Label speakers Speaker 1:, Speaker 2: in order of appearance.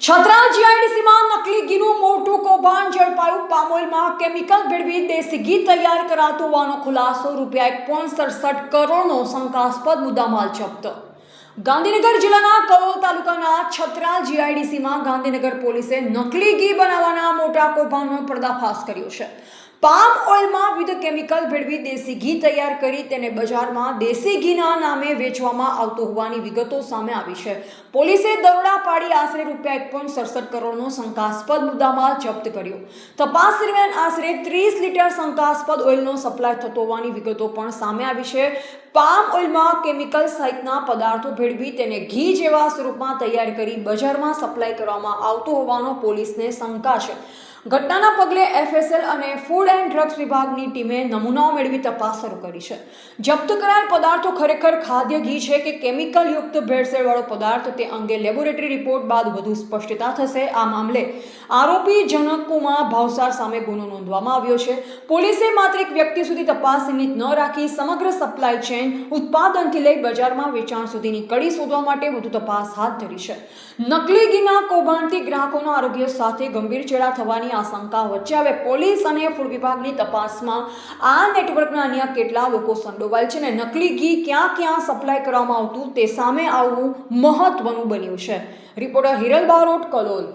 Speaker 1: છત્રાલ જીઆઈડીસીમાં નકલી ઘીનું મોટું કૌભાંડ ઝડપાયું। પામ ઓઇલમાં કેમિકલ ભેળવી દેશી ઘી તૈયાર કરાતું હોવાનો ખુલાસો। ₹1.67 કરોડનો શંકાસ્પદ મુદ્દામાલ જપ્ત। ગાંધીનગર જિલ્લાના કલોલ તાલુકાના છત્રાલ જીઆઈડીસીમાં ગાંધીનગર પોલીસે નકલી ઘી બનાવવાના મોટા કૌભાંડનો પર્દાફાશ કર્યો છે। પામ ઓઇલમાં વિવિધ કેમિકલ ભેળવી દેશી ઘી તૈયાર કરી તેને બજારમાં દેશી ઘીના નામે વેચવામાં આવતું હોવાની વિગતો સામે આવી છે। પોલીસે દરોડા પાડી આશરે ₹1.67 કરોડનો શંકાસ્પદ મુદ્દામાલ જપ્ત કર્યો। તપાસ દરમિયાન આશરે 30 લીટર શંકાસ્પદ ઓઇલનો સપ્લાય થતો હોવાની વિગતો પણ સામે આવી છે। પામ ઓઇલમાં કેમિકલ સહિતના પદાર્થો ભેળવી તેને ઘી જેવા સ્વરૂપમાં તૈયાર કરી બજારમાં સપ્લાય કરવામાં આવતો હોવાનો પોલીસને શંકા છે। ઘટનાના પગલે એફએસએલ અને ફૂડ એન્ડ ડ્રગ્સ વિભાગની ટીમે નમૂનાઓ મેળવી તપાસ શરૂ કરી છે। જપ્ત કરાયેલ પદાર્થો ખરેખર ખાદ્ય ઘી છે કે કેમિકલ યુક્ત ભેળસેળવાળો પદાર્થ તે અંગે લેબોરેટરી રિપોર્ટ બાદ વધુ સ્પષ્ટતા થશે। આ મામલે આરોપી જનકકુમાર ભાવસાર સામે ગુનો નોંધવામાં આવ્યો છે। પોલીસે માત્ર એક વ્યક્તિ સુધી તપાસ સીમિત ન રાખી સમગ્ર સપ્લાય ચેઇન ઉત્પાદનથી લઈ બજારમાં વેચાણ સુધીની કડી શોધવા માટે વધુ તપાસ હાથ ધરી છે। નકલી ઘીના કૌભાંડથી ગ્રાહકોના આરોગ્ય સાથે ગંભીર ચેડા થવાની આશંકા વચ્ચે હવે પોલીસ અને ફૂડ વિભાગની તપાસમાં આ નેટવર્કના અન્ય કેટલા લોકો સંડોવાયેલ છે અને નકલી ઘી ક્યાં ક્યાં સપ્લાય કરવામાં આવતું તે સામે આવવું મહત્વનું બન્યું છે। રિપોર્ટર હિરલ બારોટ, કલોલ।